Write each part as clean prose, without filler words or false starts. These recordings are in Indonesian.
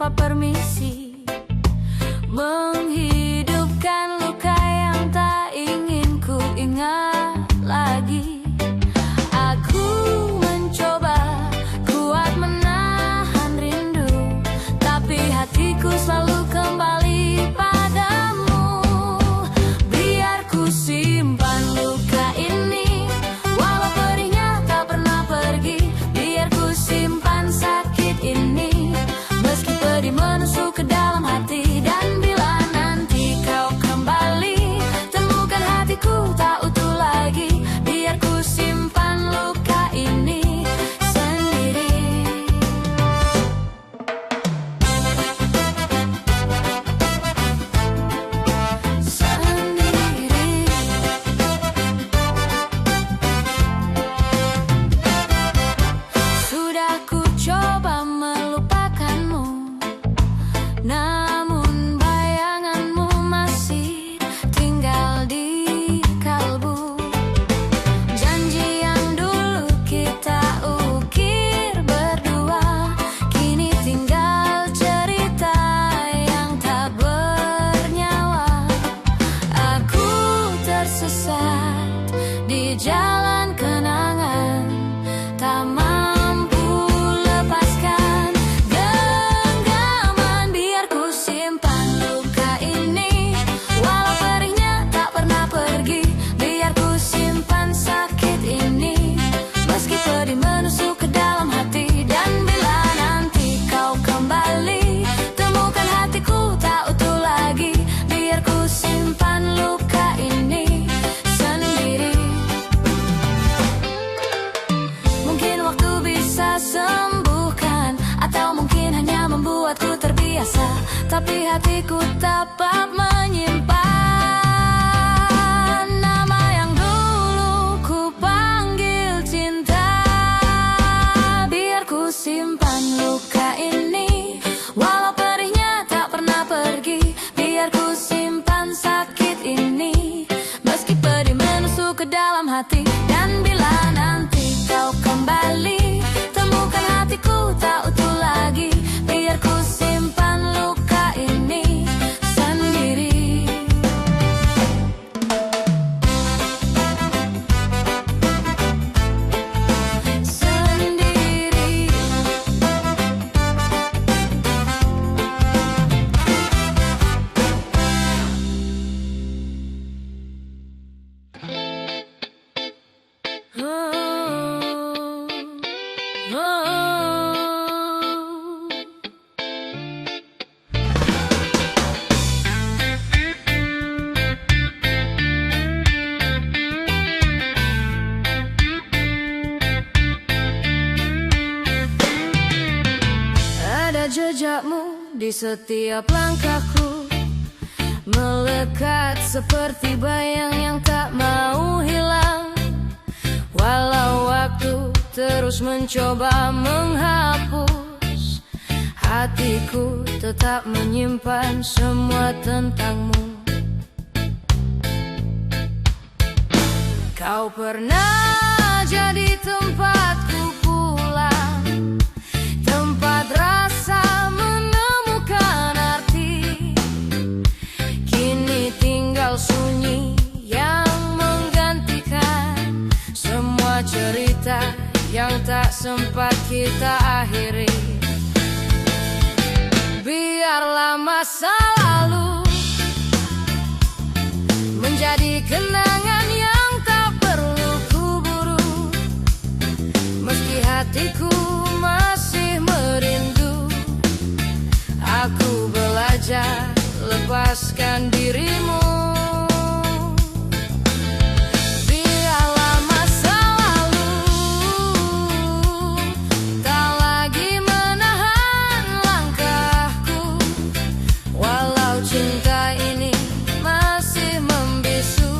tanpa permisi, menghidupkan luka yang tak ingin ku ingat lagi. Aku mencoba kuat menahan rindu, tapi hatiku selalu kembali padamu. Biar ku simpan luka ini, walau perihnya tak pernah pergi. Biar ku simpan sakit ini, meski pedih menusuk ke dalam hati. Dan bila nanti kau kembali, temukan hatiku tak utuh lagi. Biar ku simpan luka ini sendiri. Sudah ku coba melupakanmu, namun bayanganmu masih tinggal di kalbu. Janji yang dulu kita ukir berdua, kini tinggal cerita yang tak bernyawa. Aku tersesat di jalan kenangan, tak mampu lepaskan genggaman. Biar ku simpan luka ini, walau perihnya tak pernah pergi. Biar ku simpan sakit ini, meski pedih menusuk ke dalam hati. Dan bila nanti kau kembali, temukan hatiku tak utuh lagi. Biar ku simpan luka ini sendiri. Mungkin waktu bisa sembuhkan, atau mungkin hanya membuatku terbiasa, tapi hatiku tetap menyimpan nama yang dulu ku panggil cinta. Biar ku simpan luka ini, walau perihnya tak pernah pergi. Biar ku simpan sakit ini, meski pedih menusuk ke dalam hati. Dan bila nanti kau kembali, temukan hatiku tak utuh lagi. Biar ku simpan luka ini sendiri. Sendiri. Ada jejakmu di setiap langkahku, melekat seperti bayang yang tak mau hilang. Walau waktu terus mencoba menghapus, hatiku tetap menyimpan semua tentangmu. Kau pernah jadi tempatku pulang, tempat rasa menemukan arti. Kini tinggal sunyi yang menggantikan semua cerita yang tak sempat kita akhiri. Biarlah masa lalu menjadi kenangan yang tak perlu kuburu, meski hatiku masih merindu. Aku belajar lepaskan dirimu. Biarlah masa lalu tak lagi menahan langkahku, walau cinta ini masih membisu.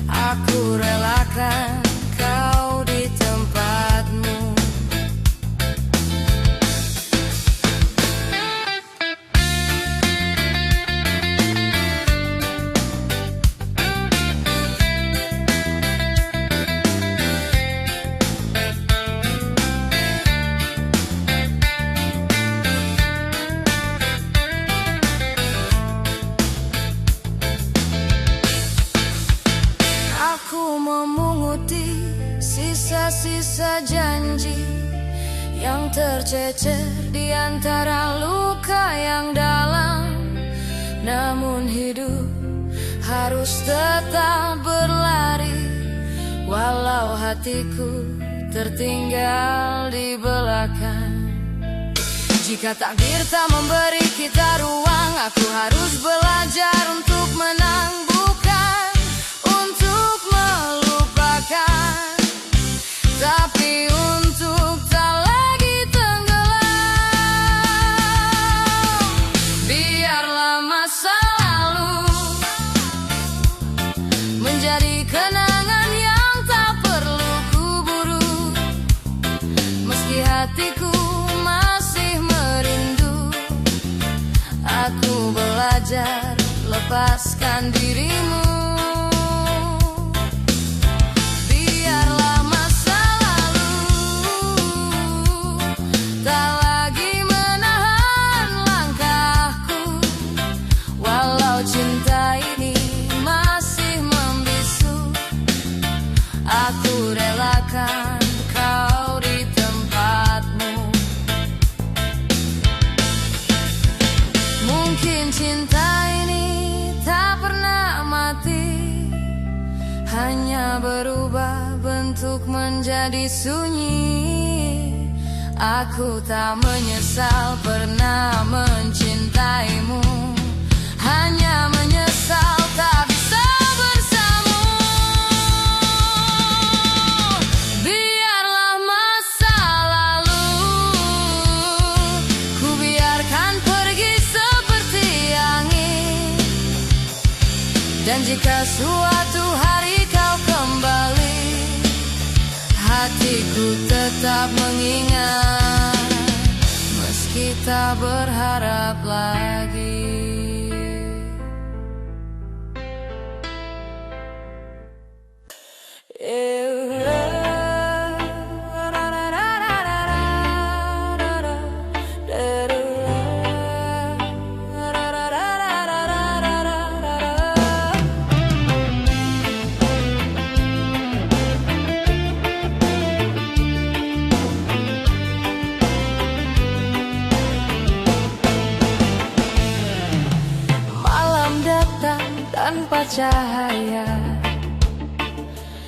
Aku relakan kau di tempatmu. tercecer di antara luka yang dalam. Namun hidup harus tetap berlari, walau hatiku tertinggal di belakang. Jika takdir tak memberi kita ruang, aku harus belajar untuk menang, bukan untuk melupakan, tapi untuk tak lagi tenggelam. Biarlah masa lalu menjadi kenangan yang tak perlu kuburu, meski hatiku masih merindu. Aku belajar lepaskan dirimu. Biarlah masa lalu tak lagi menahan langkahku, walau cinta ini masih membisu. Aku relakan kau di tempatmu. Mungkin cinta ini tak pernah mati, hanya berubah bentuk menjadi sunyi. Aku tak menyesal pernah mencintaimu, hanya menyesal tak bisa bersamamu. Biarlah masa lalu ku biarkan pergi seperti angin, dan jika suatu hari kau kembali, hatiku tetap mengingat, meski tak berharap lagi. Tanpa cahaya,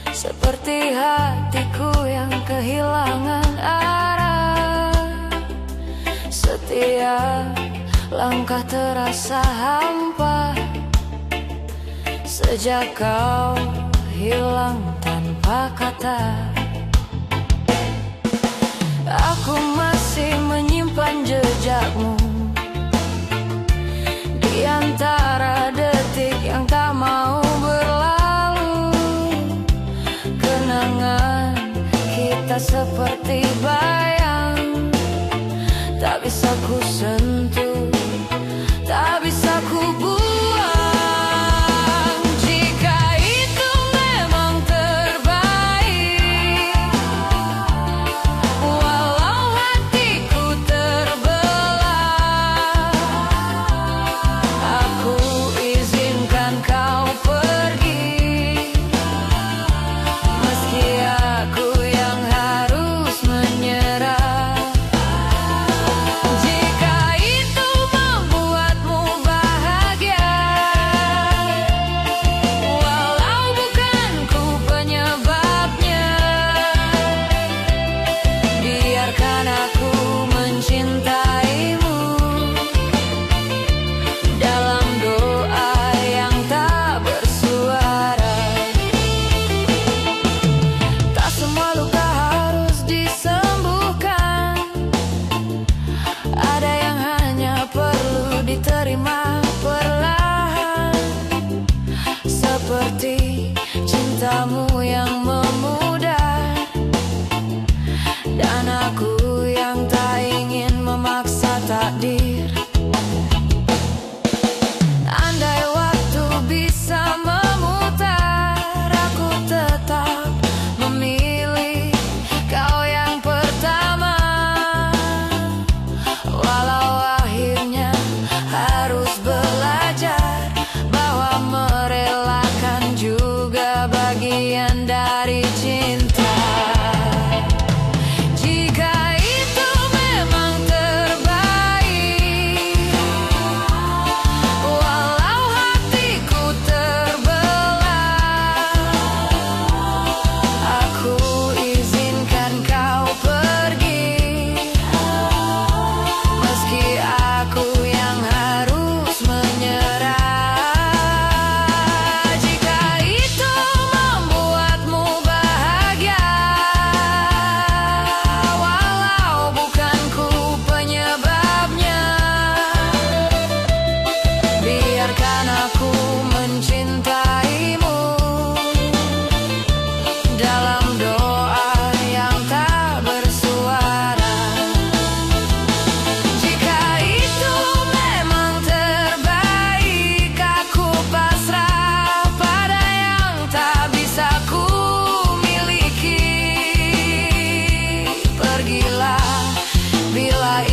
seperti hatiku yang kehilangan arah. Setiap langkah terasa hampa sejak kau hilang tanpa kata. Aku masih menyimpan jejakmu di antara detik yang tak mau berlalu. Kenangan kita seperti bayang, tak bisa ku sentuh, tak bisa ku buang. Jika itu memang terbaik, walau hatiku terbelah, aku izinkan kau pergi, meski aku yang harus menyerah. Jika itu membuatmu bahagia, walau bukan ku penyebabnya, biarkan aku mencintaimu dalam doa yang tak bersuara. Tak semua luka harus disembuhkan, ada yang hanya perlu diterima perlahan, seperti cintamu yang memudar, dan aku yang tak ingin memaksa takdir. Andai waktu bisa memutar, aku tetap memilih kau yang pertama, walau akhirnya harus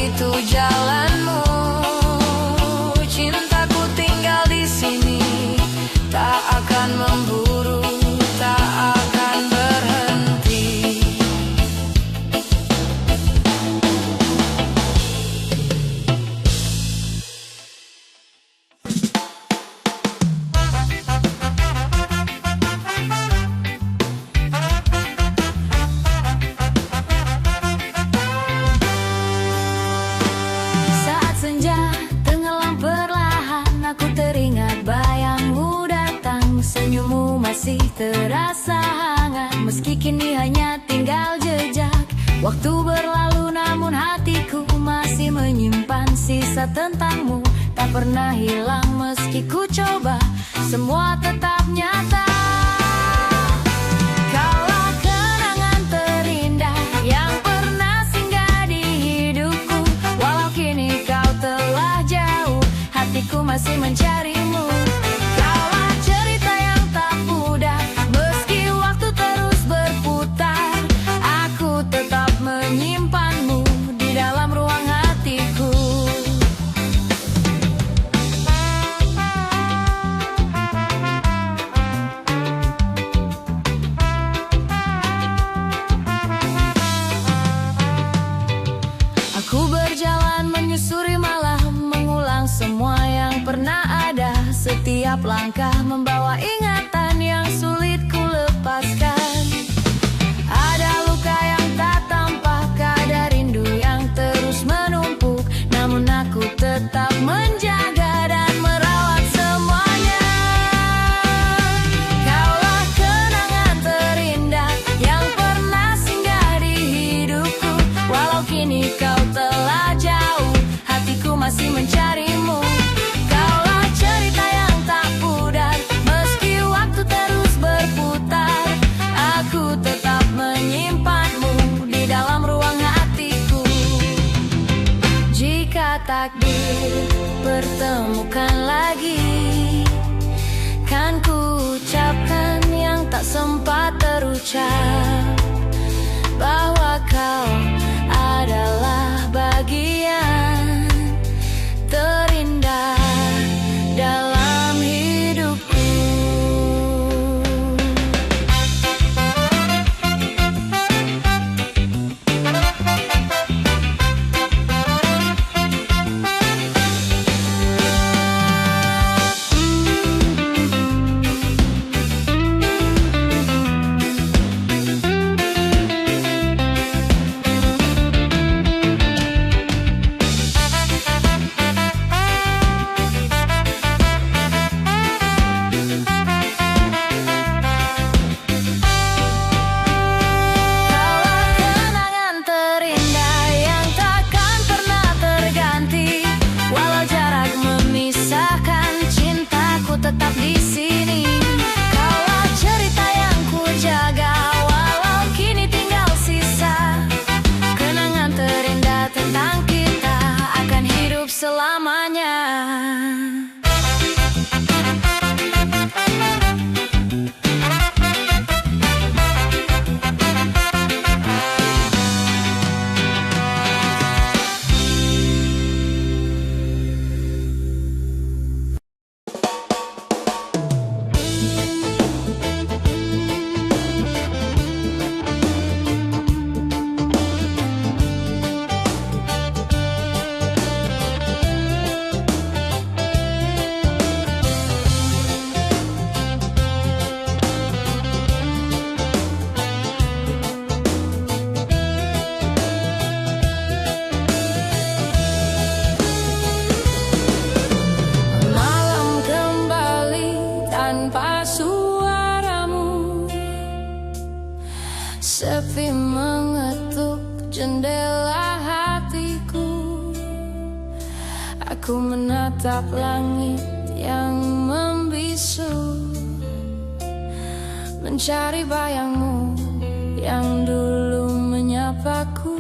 itu jalanmu. Cintaku tinggal di sini, tak akan memburu, tak akan berhenti. Saat senja tenggelam perlahan, aku teringat bayangmu datang. Senyummu masih terasa hangat, meski kini hanya tinggal jejak. Waktu berlalu namun hatiku masih menyimpan sisa tentangmu. Tak pernah hilang meski ku coba, semua tetap nyata. Kaulah kenangan terindah yang pernah singgah di hidupku. Walau kini kau telah jauh, hatiku masih mencarimu. Kaulah cerita yang tak pudar, meski waktu terus berputar. Aku tetap menyimpanmu di dalam ruang hatiku. Aku berjalan menyusuri malam, mengulang semua yang pernah ada. Setiap langkah membawa ingatan yang sulit ku lepaskan. Ada luka yang tak tampak, ada rindu yang terus menumpuk. Namun aku tetap menjaga dan merawat semuanya. Kaulah kenangan terindah yang pernah singgah di hidupku. Walau kini kau telah jauh, hatiku masih mencarimu. Kaulah cerita yang tak pudar, meski waktu terus berputar. Aku tetap menyimpanmu di dalam ruang hatiku. Jika takdir pertemukan lagi, kan ku ucapkan yang tak sempat terucap, bahwa kau adalah bagian terindah dalam hidupku. Tetap di sini, kaulah cerita yang ku jaga. Walau kini tinggal sisa kenangan terindah tentang kita, akan hidup selamanya. Sepi mengetuk jendela hatiku. Aku menatap langit yang membisu, mencari bayangmu yang dulu menyapaku.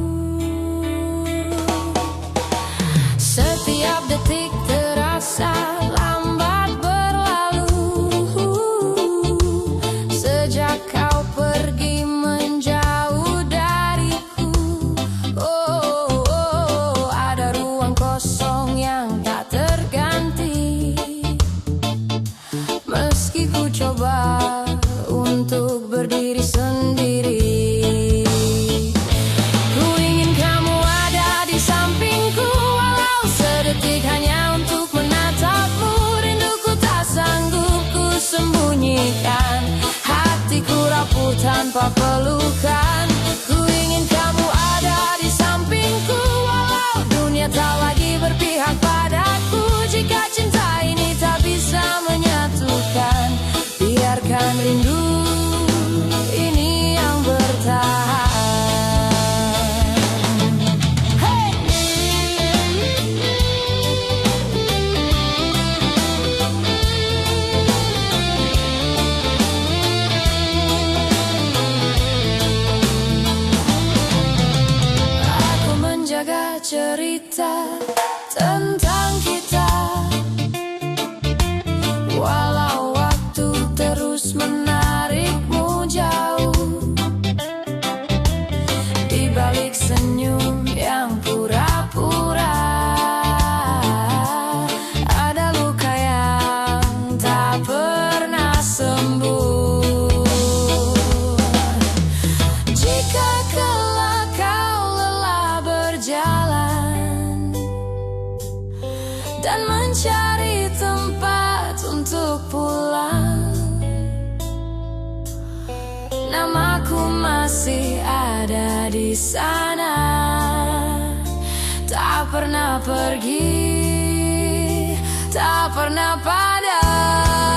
Setiap detik terasa lambat berlalu, sejak kau pergi menjauh dariku. Oh, ada tentang kita. Walau waktu terus menarikmu jauh, di balik senyum yang pura-pura ada luka yang tak pernah sembuh. Jika kelak kau lelah berjalan dan mencari tempat untuk pulang, namaku masih ada di sana, tak pernah pergi, tak pernah padam.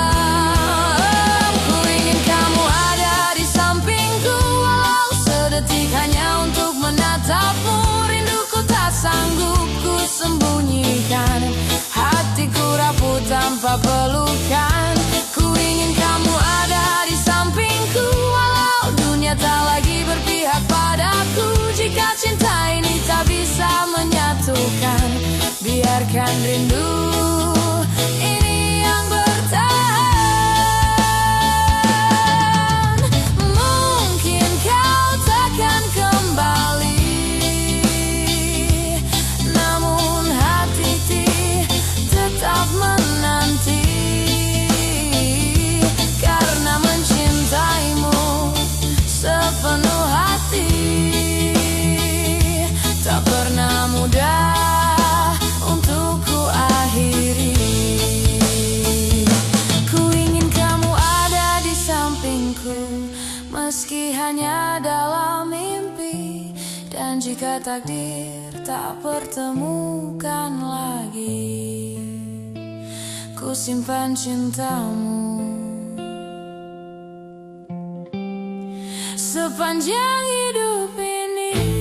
Ku ingin kamu ada di sampingku, walau sedetik hanya untuk menatapmu. Rinduku tak sanggup ku sembunyikan, hatiku rapuh tanpa pelukan. Ku ingin kamu ada di sampingku, walau dunia tak lagi berpihak padaku. Jika cinta ini tak bisa menyatukan, biarkan rindu ini yang bertahan. Mungkin kau takkan kembali, namun hati tetap menanti, karena mencintaimu sepenuh hati tak pernah mudah untuk ku akhiri. Ku ingin kamu ada di sampingku, meski hanya dalam mimpi. Dan jika takdir tak pertemukan lagi, ku simpan cintamu sepanjang hidup ini.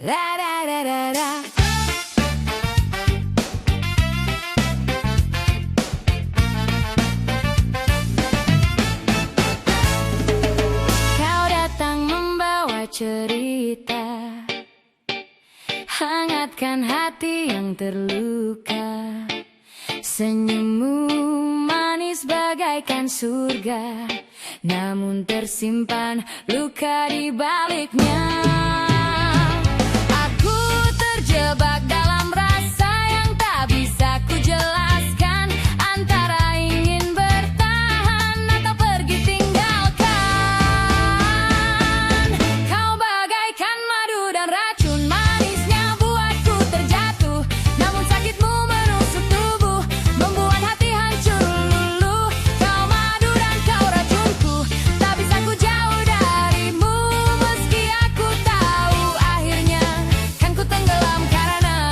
La da da da da. Kau datang membawa cerita, hangatkan hati yang terluka. Senyummu manis bagaikan surga, namun tersimpan luka di baliknya. Terjebak dalam rasa yang tak bisa ku jelaskan, antara ingin bertahan atau pergi tinggalkan. Kau bagaikan madu dan racun, manisnya buatku terjatuh, namun sakitmu menusuk tubuh, membuat hati hancur luluh. Kau madu dan kau racunku, tak bisa ku jauh darimu, meski aku tahu akhirnya kan ku tenggelam karena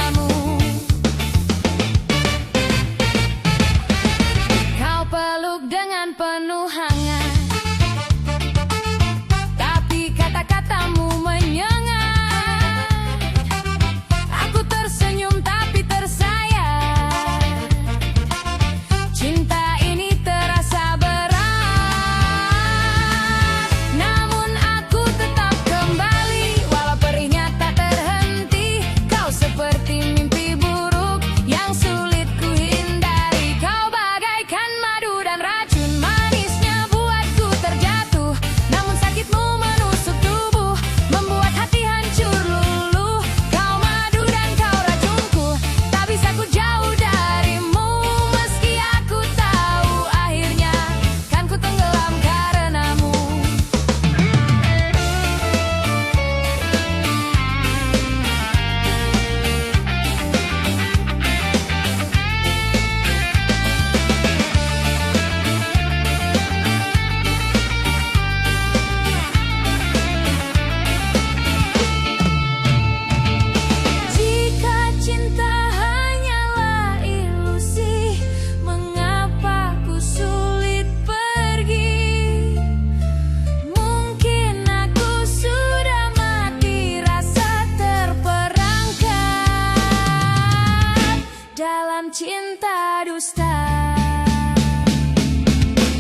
cinta dusta.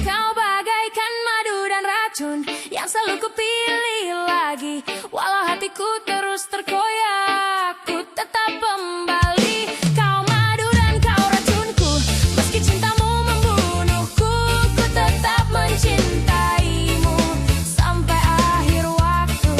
Kau bagaikan madu dan racun yang selalu kupilih lagi. Walau hatiku terus terkoyak, ku tetap kembali. Kau madu dan kau racunku, meski cintamu membunuhku, ku tetap mencintaimu sampai akhir waktu.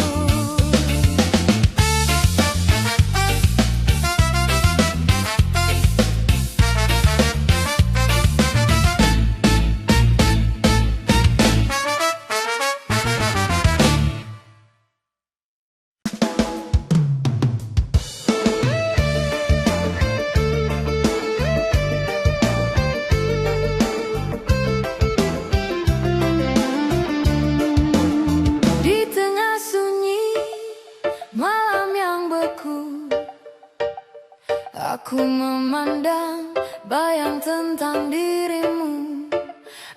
Aku memandang bayang tentang dirimu.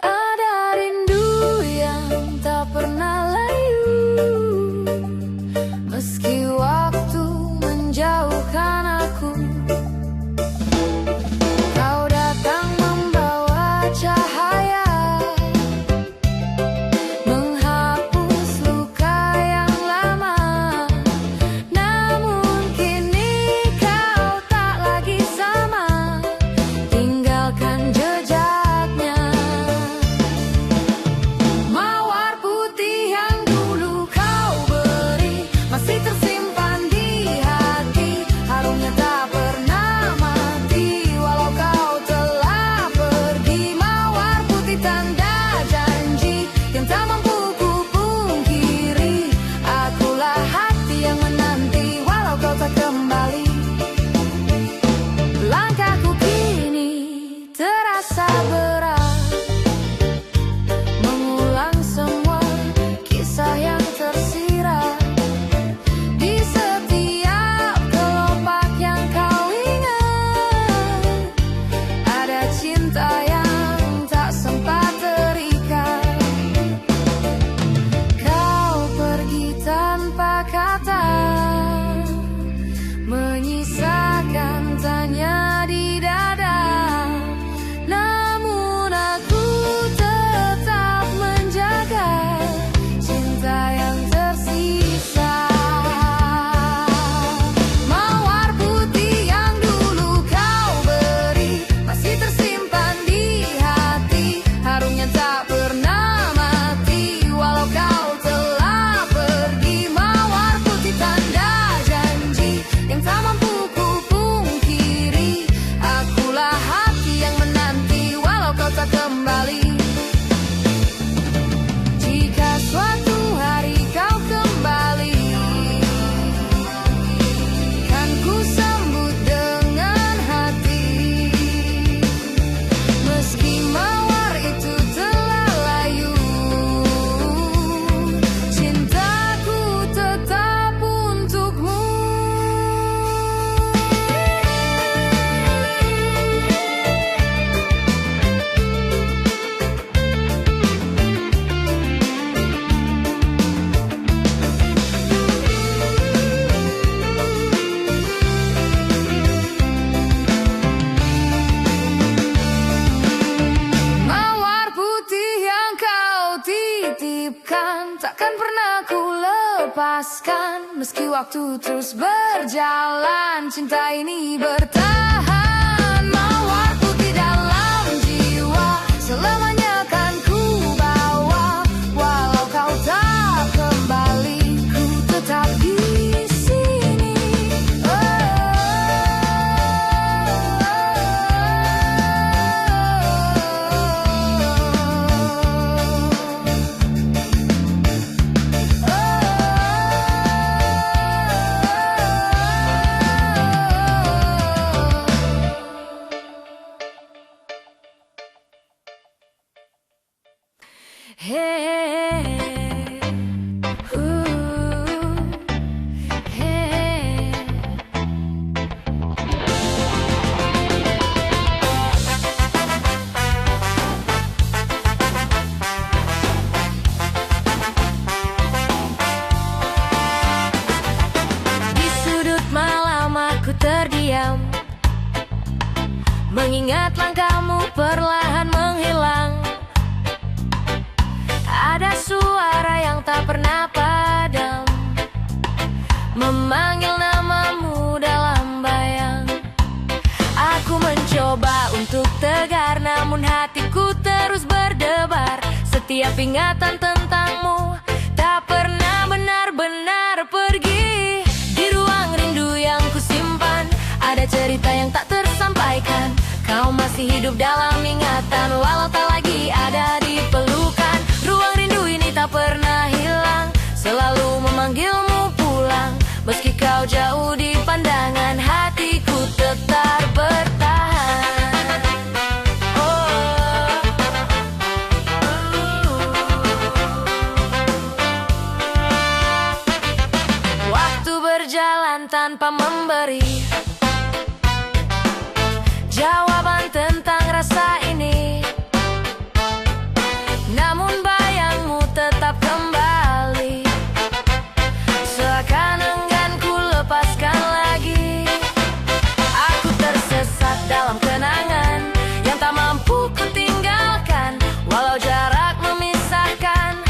Ada rindu yang tak pernah layu, meski waktu menjauhkan aku. Kau datang membawa cahaya, menghapus luka yang lama. Namun kini kau tak lagi sama, tinggalkan jejaknya. Mawar putih yang dulu kau beri masih tersimpan di hati. Harumnya tak pernah mati walau kau telah pergi. Mawar putih tanda janji yang tak mampu ku pungkiri. Akulah hati yang menanti walau kau tak kembali. Langkahku kini terasa berat, mengulang semua kisah yang tersirat. Di setiap kelopak yang kau ingat, ada cinta yang tak sempat terikat. Kau pergi tanpa kata, menyisakan tanya di dada. Namun aku tetap menjaga cinta yang tersisa. Mawar putih yang dulu kau beri masih tersimpan di hati. Harumnya tak pernah mati walau kau telah pergi. Mawar putih tanda janji yang tak mampu ku pungkiri. Akulah hati yang menanti walau kau tak kembali. Jika suatu hari kau kembali, kan ku sambut dengan hati. Meski mawar itu telah layu, cintaku tetap untukmu. Mawar putih yang kau titipkan takkan pernah ku lepaskan. Meski waktu terus berjalan, cinta ini bertahan. Mawar putih dalam jiwa selamanya kan ku bawa. Walau kau tak kembali, ku tetap di sini. Mengingat langkahmu perlahan menghilang. Ada suara yang tak pernah padam, memanggil namamu dalam bayang. Aku mencoba untuk tegar, namun hatiku terus berdebar. Setiap ingatan tentangmu tak pernah benar-benar pergi. Di ruang rindu yang kusimpan, ada cerita yang tak tersampaikan. Kau masih hidup dalam ingatan, walau tak lagi ada di pelukan. Ruang rindu ini tak pernah hilang, selalu memanggilmu pulang. Meski kau jauh di pandangan, hatiku tetap bertahan. Waktu berjalan tanpa memberi jawaban tentang rasa ini, namun bayangmu tetap kembali, seakan enggan ku lepaskan lagi. Aku tersesat dalam kenangan yang tak mampu ku tinggalkan. Walau jarak memisahkan,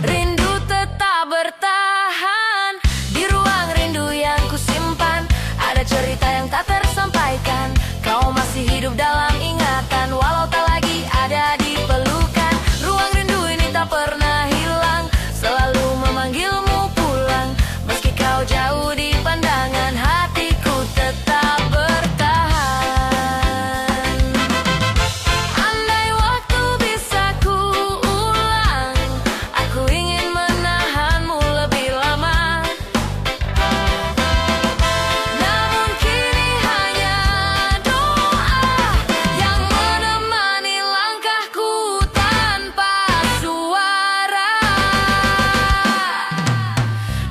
rindu tetap bertahan. Di ruang rindu yang kusimpan, ada cerita yang tak tersampaikan. Kau masih hidup dalam ingatan, walau tak lagi ada di pelukan. Ruang rindu ini tak pernah hilang, selalu memanggilmu pulang. Meski kau jauh di pandangan, hatiku tetap bertahan. Andai waktu bisa ku ulang, aku ingin menahanmu lebih lama. Namun kini hanya doa yang menemani langkahku tanpa suara.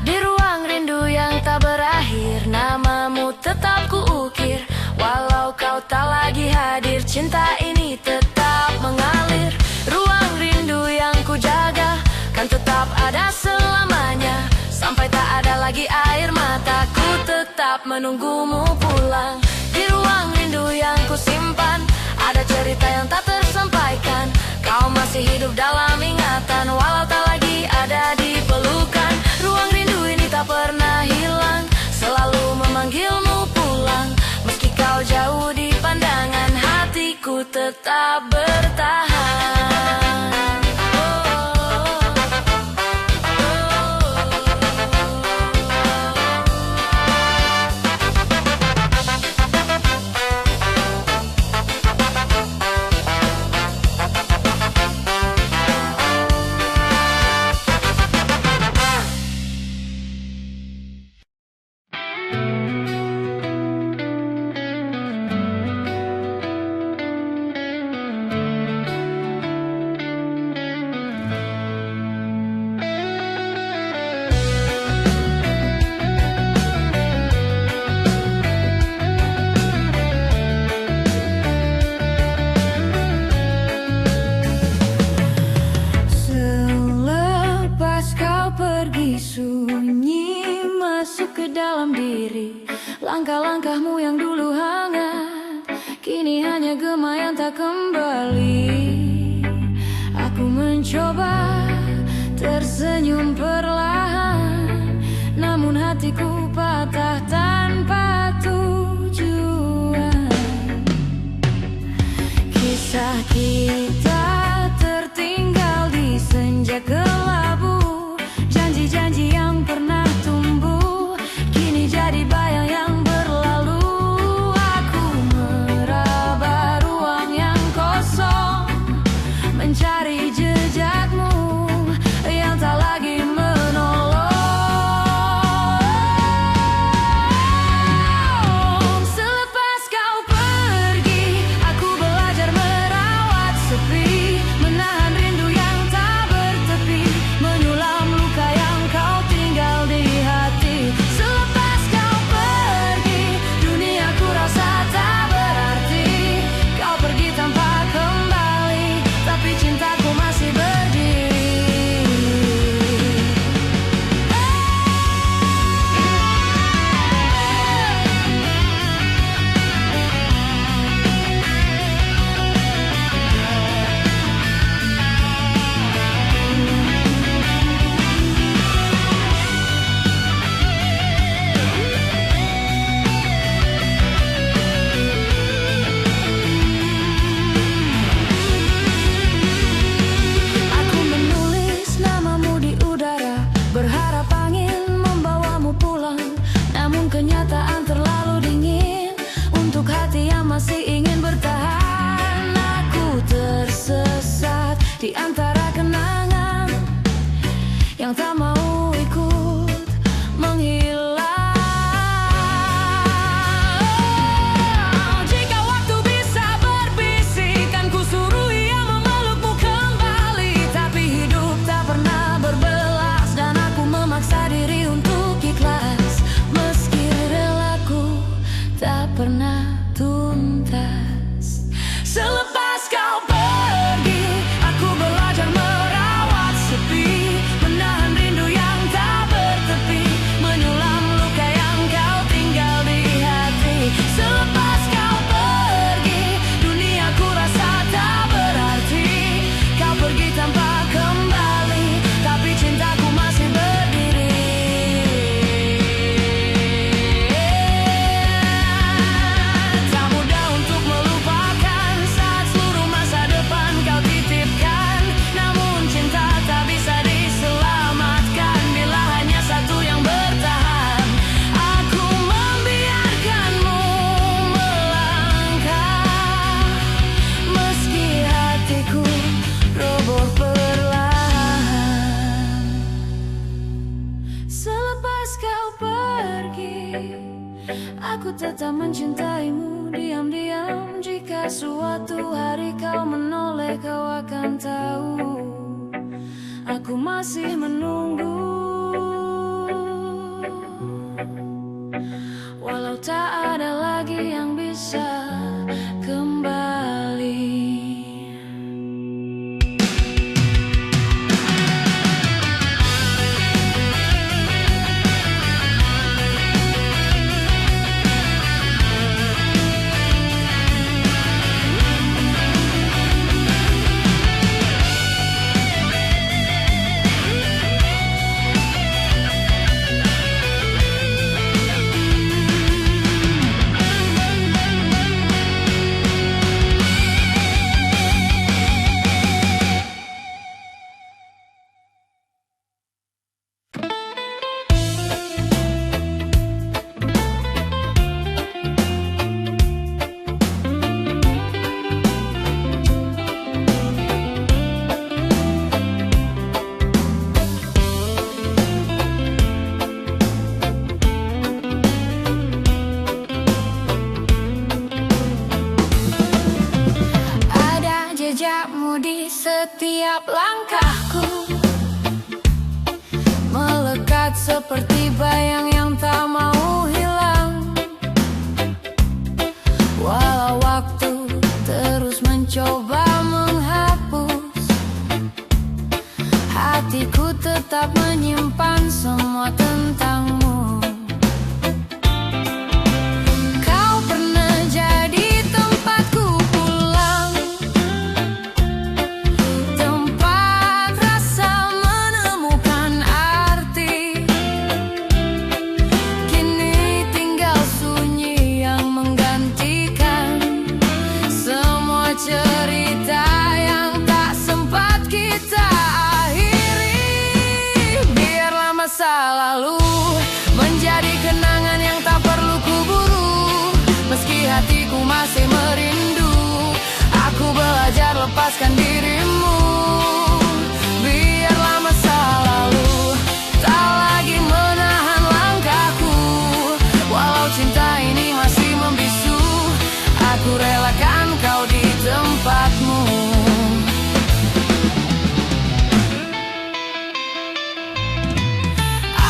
Di ruang rindu yang tak berakhir, namamu tetap kuukir. Walau kau tak lagi hadir, cinta ini tetap mengalir. Ruang rindu yang ku jaga kan tetap ada selamanya. Sampai tak ada lagi air mataku, tetap menunggumu pulang. Di ruang rindu yang ku simpan, ada cerita yang tak tersampaikan. Kau masih hidup dalam ingatan, walau tak lagi ada di pelukan. Ruang rindu ini tak pernah hilang, selalu memanggilmu pulang. Meski kau jauh di pandangan, hatiku tetap bertahan. Sunyi masuk ke dalam diri, langkah-langkahmu yang dulu hangat, kini hanya gema yang tak kembali. Aku mencoba tersenyum perlahan, namun hatiku patah tanpa tujuan. Kisah kita tertinggal di senja kelabu. Janji yang pernah tumbuh kini jadi bayang yang berlalu. Aku meraba ruang yang kosong, mencari jejakmu yang tak lagi menolong. Selepas kau pergi, aku belajar merawat sepi, menahan rindu yang tak bertepi, menyulam luka yang kau tinggal ku tetap mencintaimu diam-diam. Jika suatu hari kau menoleh, kau akan tahu aku masih menunggu. Walau tak ada lagi yang bisa kembali. Jejakmu di setiap langkahku, melekat seperti bayang yang tak mau hilang. Walau waktu terus mencoba menghapus, hatiku tetap menyimpan semua tentangmu. Kau pernah jadi tempatku pulang, tempat rasa menemukan arti. Kini tinggal sunyi yang menggantikan semua cerita yang tak sempat kita akhiri. Biarlah masa lalu menjadi kenangan yang tak perlu kuburu. Meski hatiku masih merindu, aku belajar lepaskan dirimu. Biarlah masa lalu tak lagi menahan langkahku. Walau cinta ini masih membisu, aku relakan kau di tempatmu.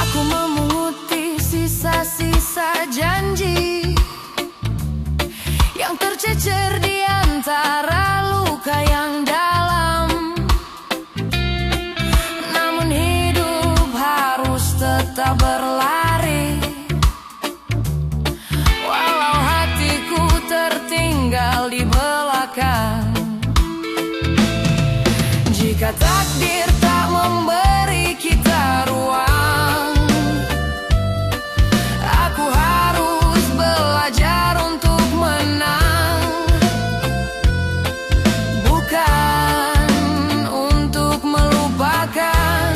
Aku memunguti sisa-sisa janji yang tercecer di antara luka yang dalam. Namun hidup harus tetap berlari, walau hatiku tertinggal di belakang. Jika takdir tak memberi kita ruang, aku harus belajar untuk menang, bukan untuk melupakan,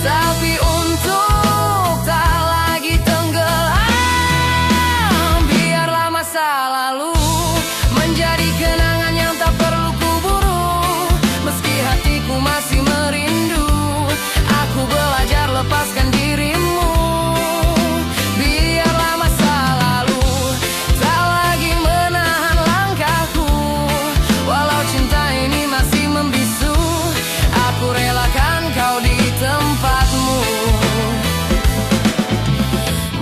tapi untuk tak lagi tenggelam. Biarlah masa lalu menjadi kenangan yang tak perlu kuburu. Meski hatiku masih merindu, aku belajar lepaskan dirimu. Biarlah masa lalu tak lagi menahan langkahku. Walau cinta ini masih membisu, aku relakan kau di tempatmu.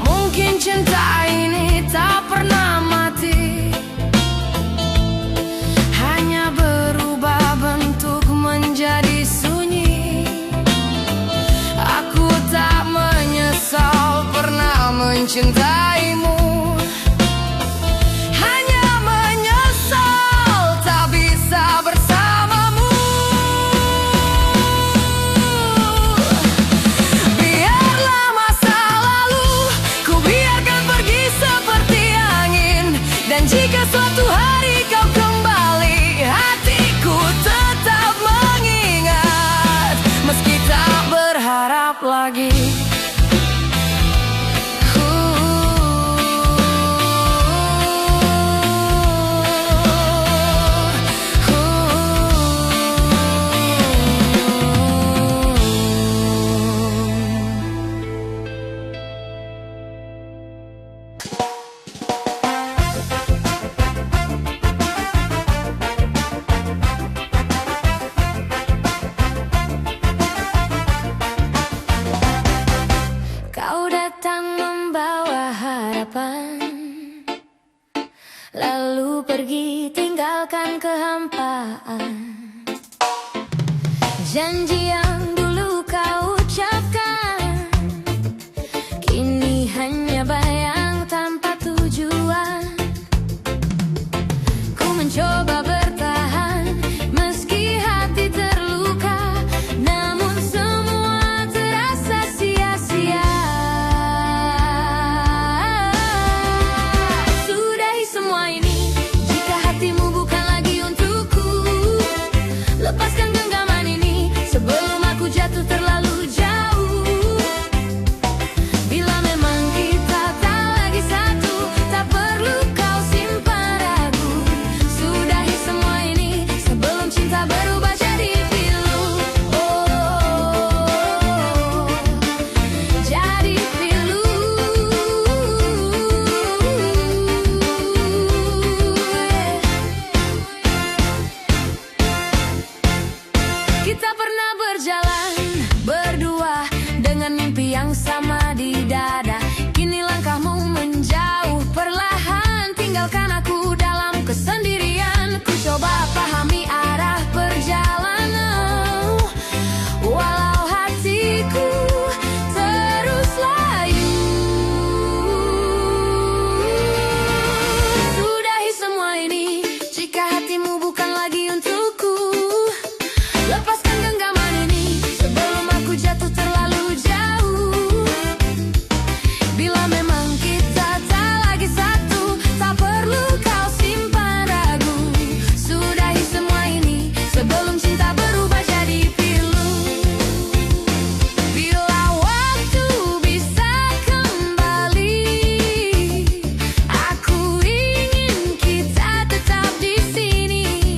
Mungkin cinta ini tak pernah mati, hanya berubah bentuk menjadi sunyi. Aku tak menyesal pernah mencintaimu, hanya menyesal tak bisa bersamamu. Biarlah masa lalu ku biarkan pergi seperti angin. Dan jika suatu hari kau kembali, hatiku tetap mengingat, meski tak berharap lagi. aku pergi tinggalkan kehampaan. Janji yang dulu kau ucapkan kini hanya bayang tanpa tujuan. Ku mencoba bertahan meski hati terluka, namun semua terasa sia-sia. Sudahi semua ini jika hatimu bukan lagi untukku. Lepaskan genggaman ini sebelum aku jatuh terlalu jauh. Bila memang kita tak lagi satu, tak perlu kau simpan ragu. Sudahi semua ini sebelum cinta berubah jadi pilu. Oh, jadi pilu. Kita pernah berjalan berdua dengan mimpi yang sama di dada. Kini langkahmu menjauh perlahan, tinggalkan aku dalam kesendirian. Ku coba pahami arah perjalanan, walau hatiku terus layu. Sudahi semua ini jika hatimu bukan lagi untukku. Lepaskan genggaman ini sebelum aku jatuh terlalu jauh. Bila memang kita tak lagi satu, tak perlu kau simpan ragu. Sudahi semua ini sebelum cinta berubah jadi pilu. Bila waktu bisa kembali, aku ingin kita tetap di sini.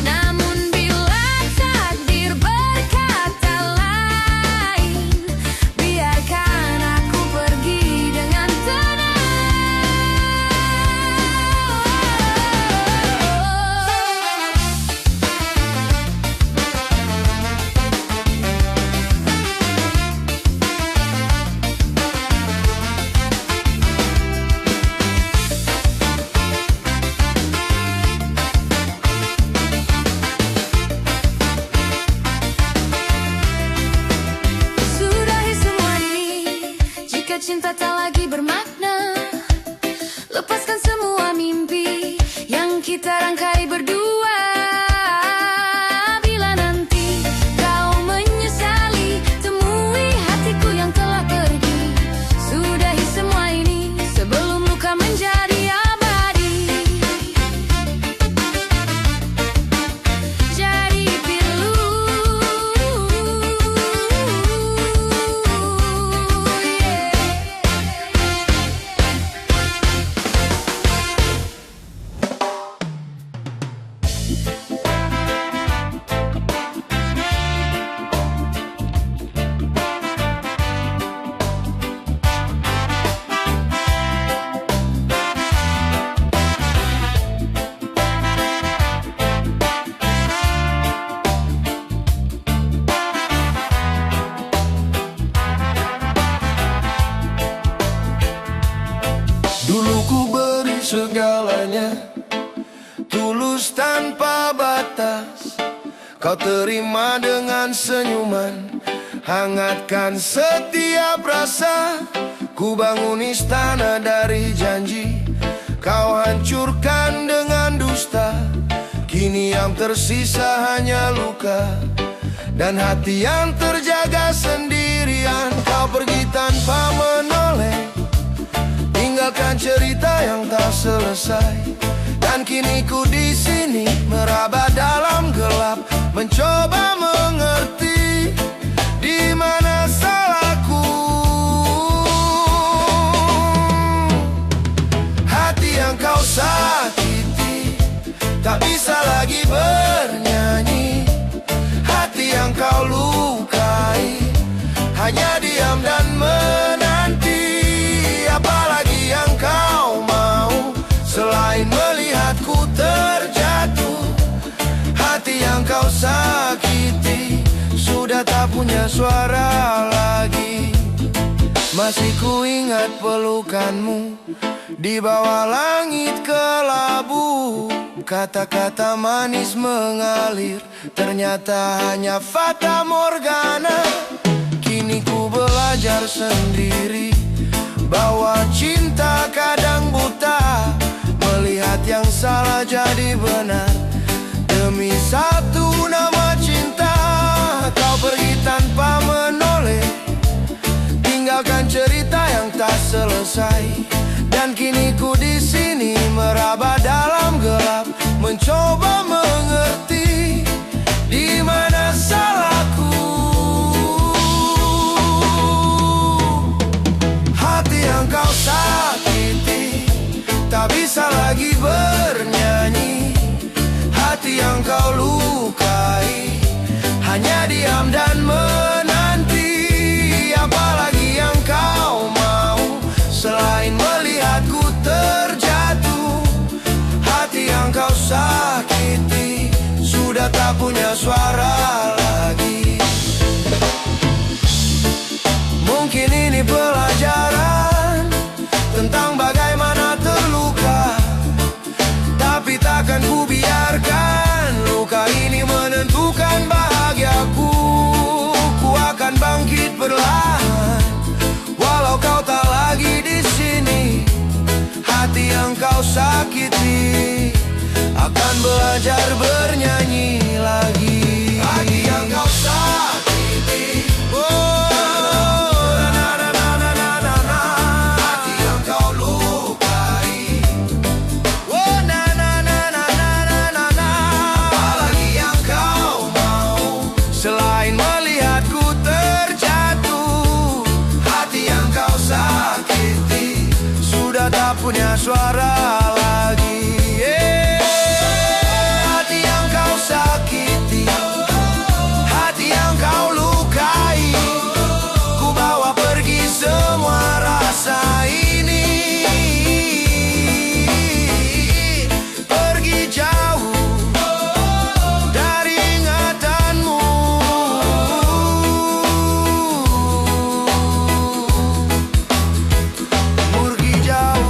Namun bila takdir berkata lain, biarkan aku pergi dengan tenang. Sudahi semua ini jika cinta tak lagi bermakna. Lepaskan semua mimpi yang kita rangkai berdua. Bila nanti kau menyesali, temui hatiku yang telah pergi. Sudahi semua ini sebelum luka menjadi abadi. Jadi pilu. Dulu ku beri segalanya, tulus tanpa batas. Kau terima dengan senyuman, hangatkan setiap rasa. Ku bangun istana dari janji, kau hancurkan dengan dusta. Kini yang tersisa hanya luka dan hati yang terjaga sendirian. Kau pergi tanpa menoleh, tinggalkan cerita yang tak selesai. Dan kini ku di sini meraba dalam gelap, mencoba mengerti di mana salahku. Hati yang kau sakiti tak bisa lagi bernyanyi. Hati yang kau lukai hanya diam dan menanti. Apalagi yang kau mau selain melihatku terjatuh. Hati yang kau sakiti sudah tak punya suara lagi. Masih ku ingat pelukanmu di bawah langit kelabu. Kata-kata manis mengalir, ternyata hanya fata morgana. Kini ku belajar sendiri bahwa cinta kadang buta, melihat yang salah jadi benar. Demi satu nama cinta, kau pergi tanpa menoleh, tinggalkan cerita yang tak selesai. Dan kini ku di sini meraba dalam gelap, mencoba mengerti di mana salahku. Hati yang kau sakiti tak bisa lagi bernyanyi. Hati yang kau lukai hanya diam dan menanti. Apalagi yang kau mau selain melihatku terjatuh. Hati yang kau sakiti sudah tak punya suara lagi. Mungkin ini pelajaran tentang bagaimana terluka, tapi takkan ku biarkan luka ini menentukan bahagiaku. Ku akan bangkit perlahan, walau kau tak lagi di sini. Hati yang kau sakiti akan belajar bernyanyi lagi. Hati yang kau sakiti, hati yang kau lukai, apalagi yang kau mau selain melihatku terjatuh. Hati yang kau sakiti sudah tak punya suara lagi. Hati yang kau sakiti, hati yang kau lukai, ku bawa pergi semua rasa ini. Pergi jauh dari ingatanmu. Pergi jauh.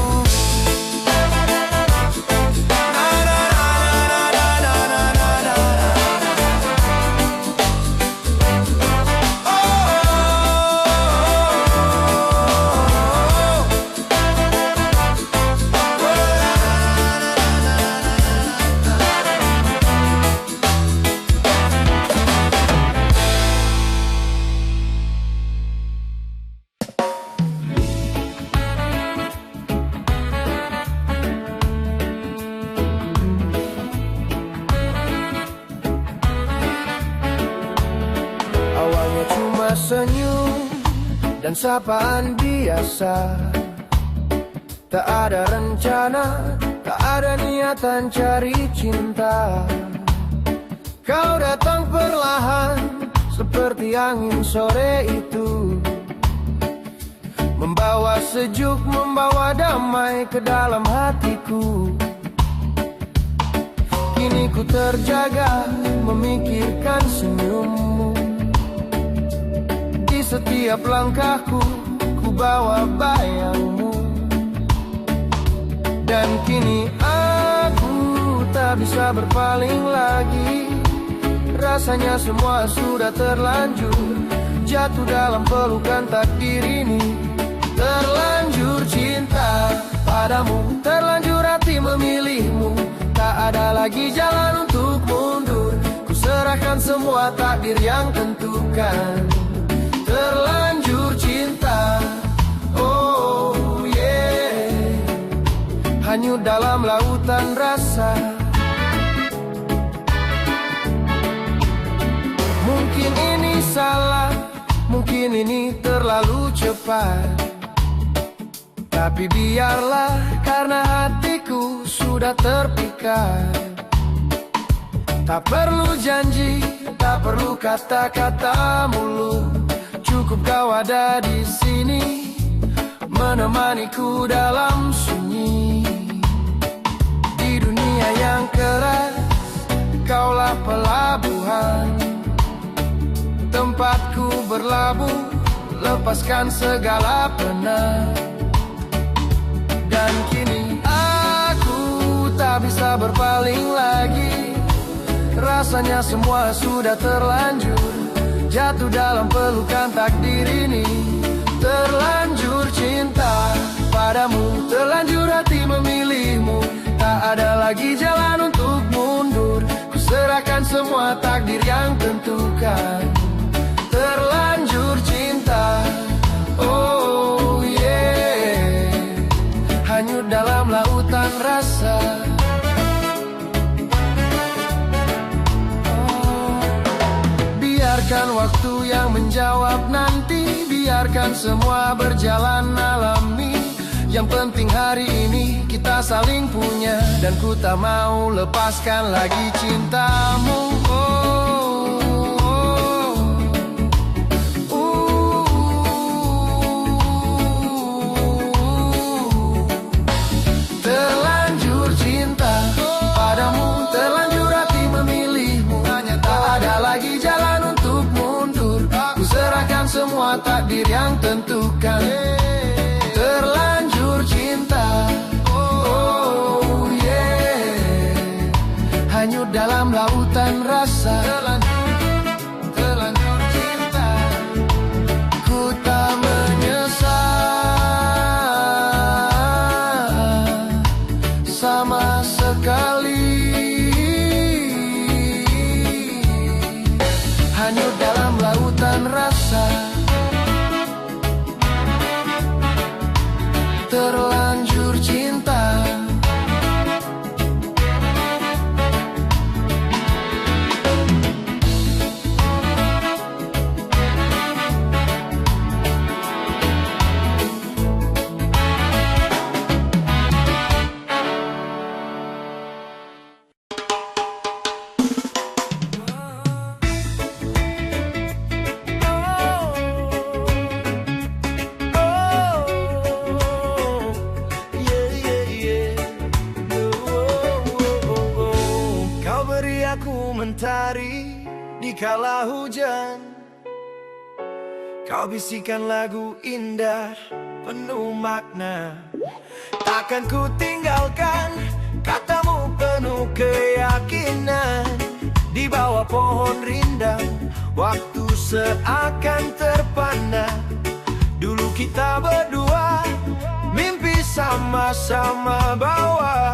Awalnya cuma senyum dan sapaan biasa, tak ada rencana, tak ada niatan cari cinta. Kau datang perlahan seperti angin sore itu, membawa sejuk, membawa damai ke dalam hatiku. Kini ku terjaga memikirkan senyummu. Di setiap langkahku ku bawa bayangmu. Dan kini aku tak bisa berpaling lagi. Rasanya semua sudah terlanjur jatuh dalam pelukan takdir ini. Terlanjur cinta padamu, terlanjur hati memilihmu. Tak ada lagi jalan untuk mundur, ku serahkan semua takdir yang tentukan. Terlanjur cinta, oh yeah, hanyut dalam lautan rasa. Mungkin ini salah, mungkin ini terlalu cepat, tapi biarlah karena hatiku sudah terpikat. Tak perlu janji, tak perlu kata-kata muluk, cukup kau ada di sini menemaniku dalam sunyi. Di dunia yang keras, kaulah pelabuhan, tempatku berlabuh lepaskan segala penat. Dan kini aku tak bisa berpaling lagi. Rasanya semua sudah terlanjur jatuh dalam pelukan takdir ini. Terlanjur cinta padamu, terlanjur hati memilihmu. Tak ada lagi jalan untuk mundur. Ku serahkan semua takdir yang tentukan. Terlanjur cinta, oh yeah, hanyut dalam lautan rasa. Biarkan waktu yang menjawab nanti, biarkan semua berjalan alami. Yang penting hari ini kita saling punya, dan ku tak mau lepaskan lagi cintamu. Terlanjur cinta padamu, terlanjur hati memilihmu. Tak ada lagi jalan untuk mundur. Ku serahkan semua takdir yang tentukan. Terlanjur cinta, oh yeah, hanyut dalam lautan rasa. Terlanjur cinta, ku tak menyesal sama sekali. Hanyut dalam lautan rasa. Terlanjur cinta. Aku mentari di kala hujan, kau bisikan lagu indah penuh makna. Takkan ku tinggalkan katamu penuh keyakinan. Di bawah pohon rindang waktu seakan terpana. Dulu kita berdua mimpi sama-sama bawa.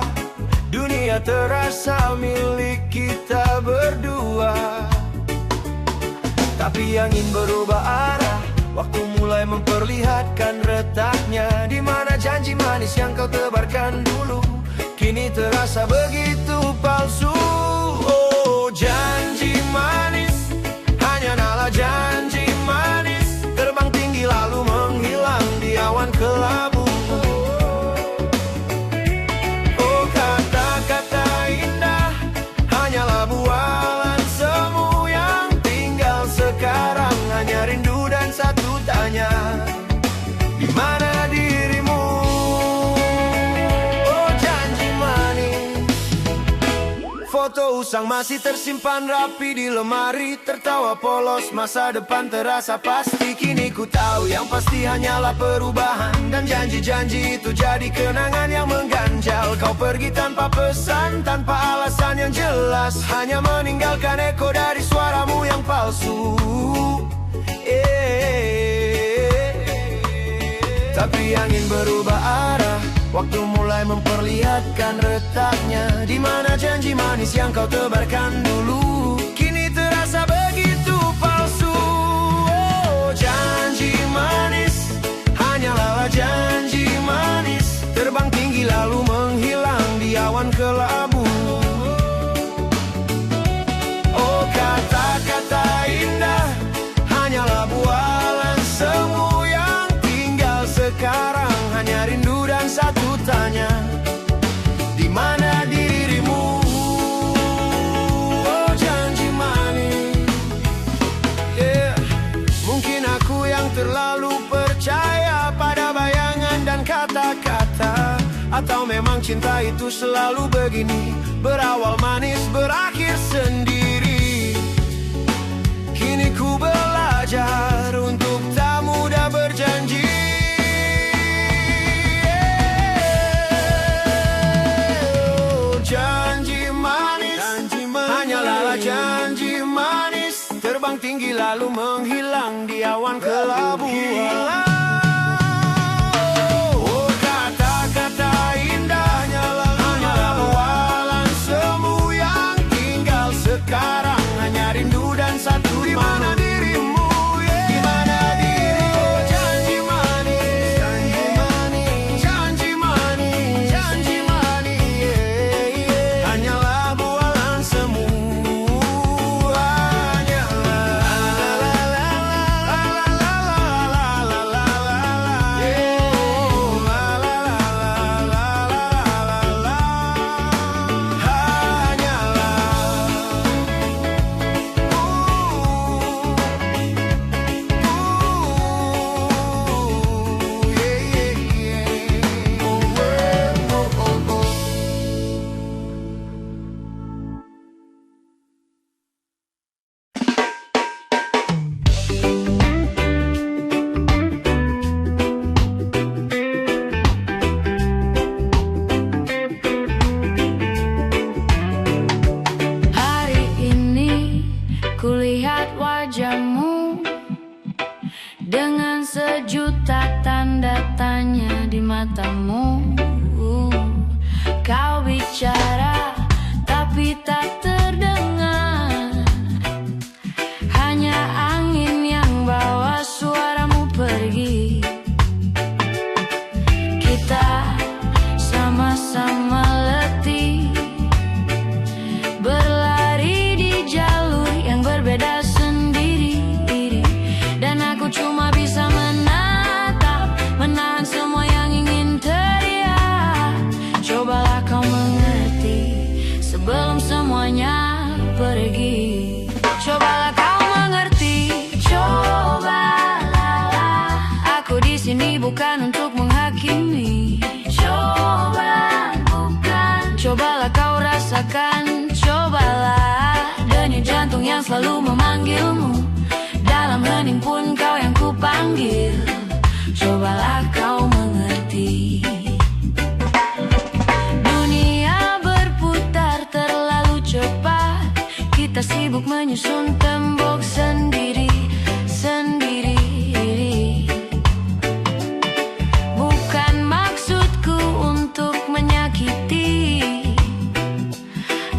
Dunia terasa milik kita berdua. Tapi angin berubah arah, waktu mulai memperlihatkan retaknya. Di mana janji manis yang kau tebarkan dulu kini terasa begitu palsu. Oh janji manis, hanya nalar janji manis. Terbang tinggi lalu menghilang di awan kelabu. Di mana dirimu? Oh janji manis. Foto usang masih tersimpan rapi di lemari. Tertawa polos, masa depan terasa pasti. Kini ku tahu yang pasti hanyalah perubahan. Dan janji-janji itu jadi kenangan yang mengganjal. Kau pergi tanpa pesan, tanpa alasan yang jelas. Hanya meninggalkan eko dari suaramu yang palsu. Tapi angin berubah arah, waktu mulai memperlihatkan retaknya. Di mana janji manis yang kau tebarkan dulu kini terasa begitu palsu. Oh janji manis, hanyalah janji manis. Terbang tinggi lalu menghilang di awan kelabu. Oh kata-kata indah hanyalah bualan semu. Sekarang hanya rindu dan satu tanya, di mana dirimu? Oh janji manis, yeah. Mungkin aku yang terlalu percaya pada bayangan dan kata-kata. Atau memang cinta itu selalu begini, berawal manis berakhir sendiri. Kini ku belajar untuk tak mudah terbang tinggi lalu menghilang di awan kelabu. Oh, kata-kata indahnya hanyalah bualan semu yang tinggal sekarang. Hanya rindu dan satu, di mana dirimu? Di mana dirimu? Janji manis, janji manis, janji manis, janji manis. Hanyalah bualan semu. Kulihat wajahmu dengan sejuta tanda tanya di matamu. Kau bicara tapi tak terdengar, hanya angin yang bawa suaramu pergi. Kita sama-sama letih berlari di jalur yang berbeda sendiri, dan aku cuma bisa menatap, menahan semua yang ingin teriak. Cobalah kau mengerti sebelum semuanya pergi. Cobalah kau mengerti, cobalah. Aku di sini bukan untuk menghakimi. Coba, bukan. Cobalah kau rasakan, cobalah denyut jantung yang selalu memanggilmu. Dalam hening pun kau yang ku panggil. Cobalah kau mengerti. Dunia berputar terlalu cepat, kita sibuk menyusun tembok sendiri-sendiri. Bukan maksudku untuk menyakiti,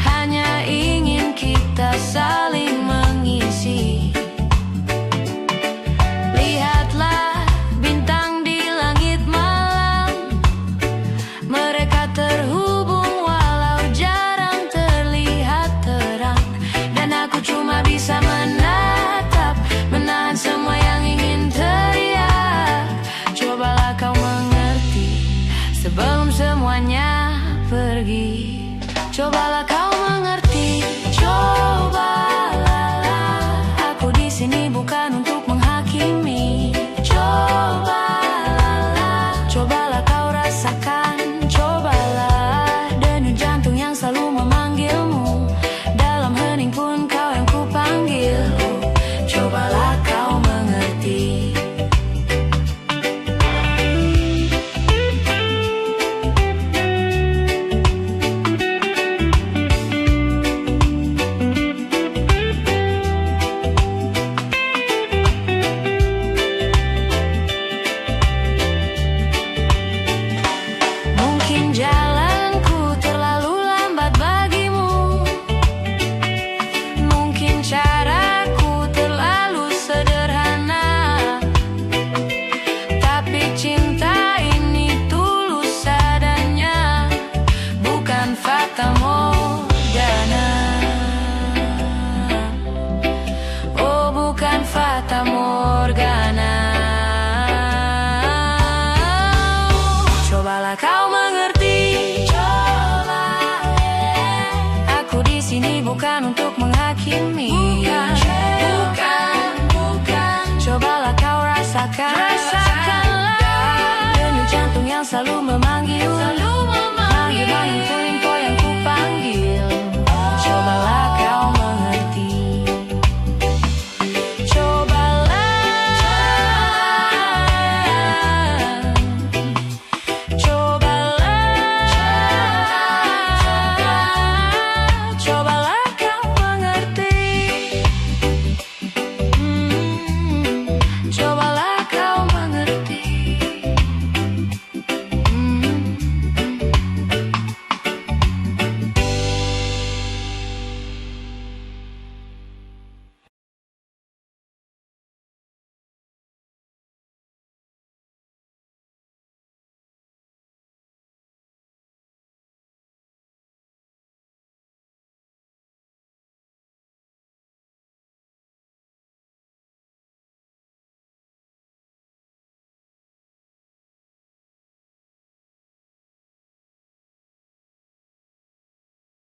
hanya ingin kita saling mengisi. Lihatlah bintang di langit malam, mereka terhubung walau jarang terlihat terang. Dan aku cuma bisa menatap, menahan semua yang ingin teriak. Cobalah kau mengerti sebelum semuanya pergi. Cobalah kau mengerti, cobalah. Aku di sini bukan untuk menghakimi. Cobalah, cobalah kau rasakan, cobalah denyut jantung yang selalu memanggilmu. Dalam hening pun kau yang ku panggil. Cobalah kau mengerti. Mungkin jalanku terlalu lambat bagimu, mungkin caraku terlalu sederhana, tapi cinta ini tulus adanya, bukan fata morgana. Oh, bukan fata morgana. Cobalah kau mengerti, coba. Aku di sini bukan untuk menghakimi. Bukan. Cobalah kau rasakanlah denyut jantung yang selalu memanggil. Manggil pun